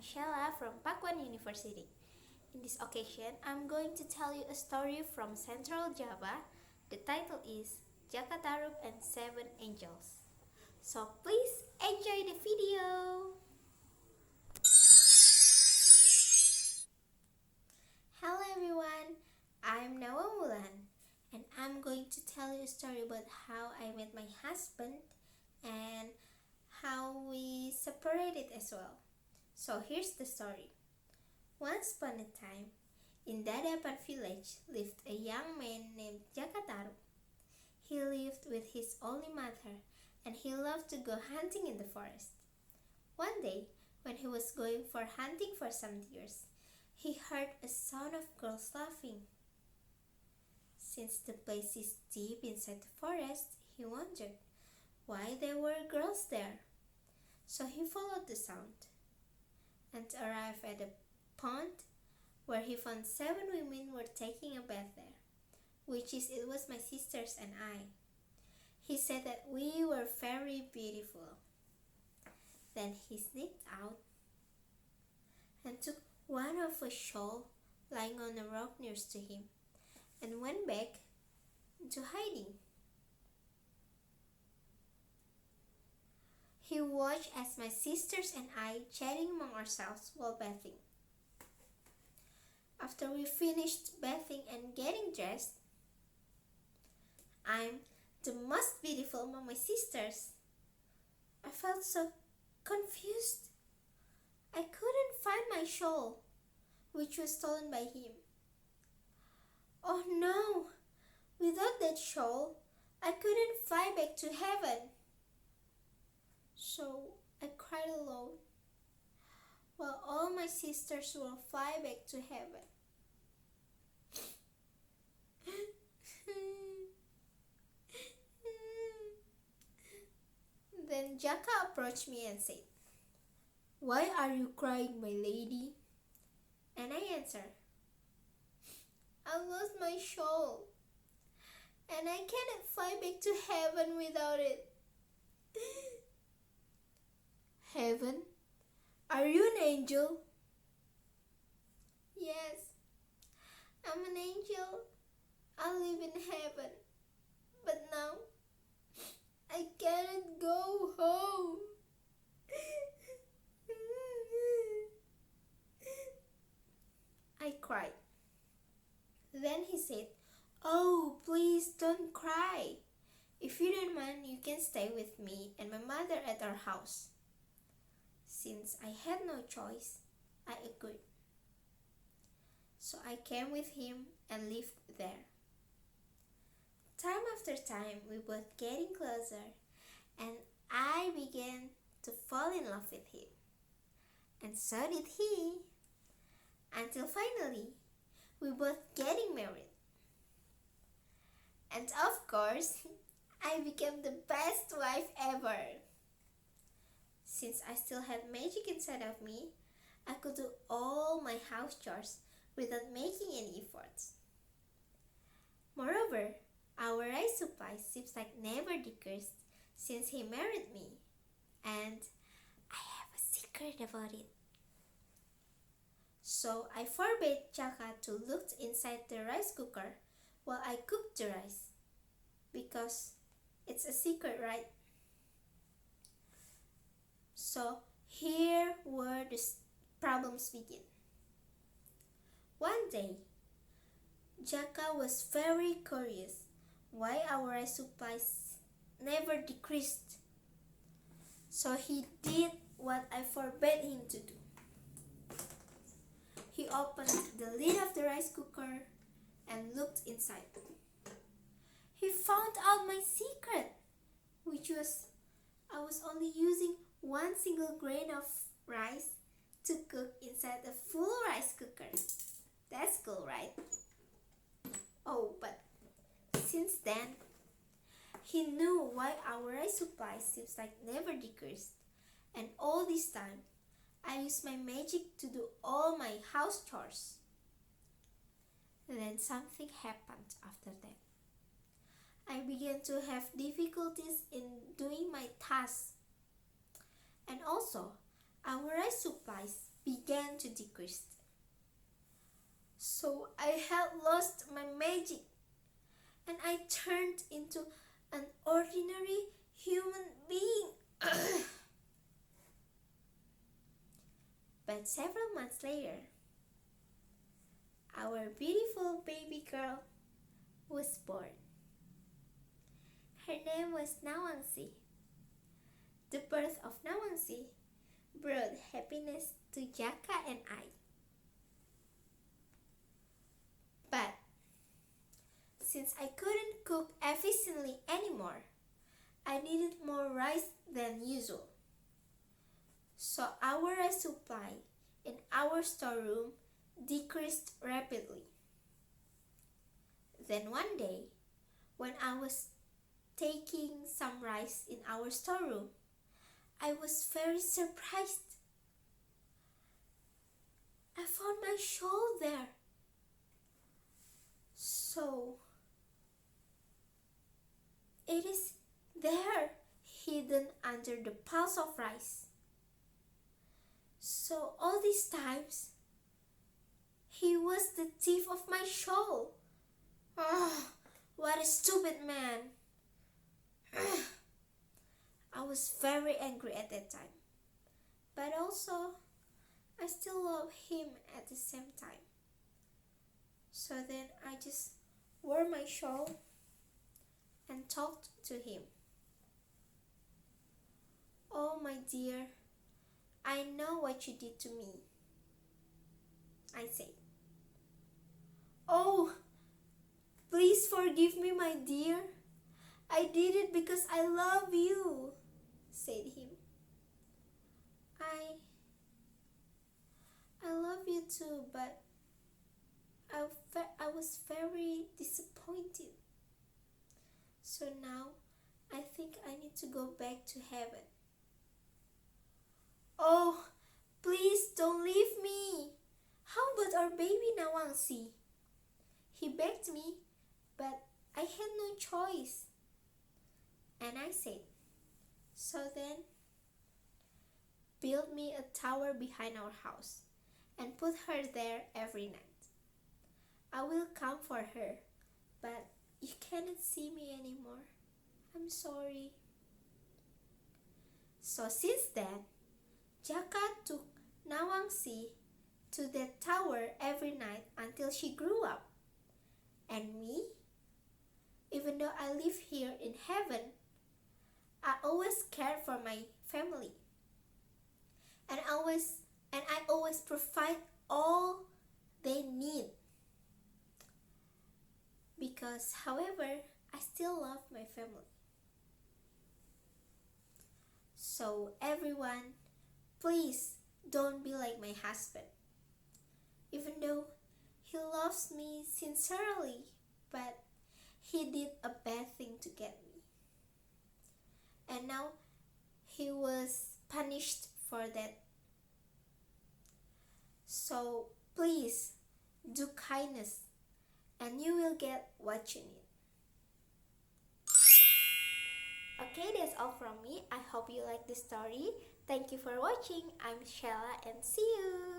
Shella from Pakuan University. In this occasion, I'm going to tell you a story from Central Java. The title is Jaka Tarub and Seven Angels. So please enjoy the video! Hello everyone, I'm Nawang Wulan and I'm going to tell you a story about how I met my husband and how we separated as well. So here's the story. Once upon a time, in Dadapan village lived a young man named Jaka Tarub. He lived with his only mother and he loved to go hunting in the forest. One day, when he was going for hunting for some deers, he heard a sound of girls laughing. Since the place is deep inside the forest, he wondered why there were girls there. So he followed the sound and arrived at a pond where he found 7 women were taking a bath there, it was my sisters and I. He said that we were very beautiful. Then he sneaked out and took one of a shawl lying on a rock nearest to him and went back into hiding. He watched as my sisters and I chatting among ourselves while bathing. After we finished bathing and getting dressed, I'm the most beautiful among my sisters. I felt so confused. I couldn't find my shawl, which was stolen by him. Oh no! Without that shawl, I couldn't fly back to heaven. So I cried alone, while all my sisters will fly back to heaven. Then Jaka approached me and said, "Why are you crying, my lady?" And I answered, "I lost my shawl, and I cannot fly back to heaven without it." Heaven? Are you an angel? Yes, I'm an angel. I live in heaven. But now, I cannot go home. I cried. Then he said, "Oh, please don't cry. If you don't mind, you can stay with me and my mother at our house." Since I had no choice, I agreed. So I came with him and lived there. Time after time, we both getting closer, and I began to fall in love with him. And so did he. Until finally, we both getting married. And of course, I became the best wife ever. Since I still had magic inside of me, I could do all my house chores without making any efforts. Moreover, our rice supply seems like never decreased since he married me. And I have a secret about it. So I forbade Jaka to look inside the rice cooker while I cooked the rice. Because it's a secret, right? So here where the problems begin. One day, Jaka was very curious why our rice supplies never decreased. So he did what I forbade him to do. He opened the lid of the rice cooker and looked inside. He found out my secret, which was I was only using 1 single grain of rice to cook inside a full rice cooker. That's cool, right? Oh, but since then, he knew why our rice supply seems like never decreased. And all this time, I used my magic to do all my house chores. Then something happened after that. I began to have difficulties in doing my tasks. And also, our rice supplies began to decrease. So I had lost my magic and I turned into an ordinary human being. But several months later, our beautiful baby girl was born. Her name was Nawang. The birth of Nawang brought happiness to Jaka and I. But since I couldn't cook efficiently anymore, I needed more rice than usual. So our rice supply in our storeroom decreased rapidly. Then one day, when I was taking some rice in our storeroom, I was very surprised. I found my shawl there. So, it is there, hidden under the piles of rice. So all these times, he was the thief of my shawl. Oh, what a stupid man. I was very angry at that time. But also, I still love him at the same time. So then I just wore my shawl and talked to him. Oh my dear, I know what you did to me, I said. Oh, please forgive me, my dear. I did it because I love you, said him. I love you too, but I was very disappointed. So now I think I need to go back to heaven. Oh, please don't leave me. How about our baby Nawang? He begged me, but I had no choice. And I said, so then, build me a tower behind our house and put her there every night. I will come for her, but you cannot see me anymore. I'm sorry. So since then, Jaka took Nawang to that tower every night until she grew up. And me, even though I live here in heaven, I always cared for my family. And I always provide all they need. Because, however, I still love my family. So everyone, please don't be like my husband. Even though he loves me sincerely, but he did a bad thing to get me. And now he was punished for that. So please do kindness and you will get what you need. Okay, that's all from me. I hope you like this story. Thank you for watching. I'm Shella and see you.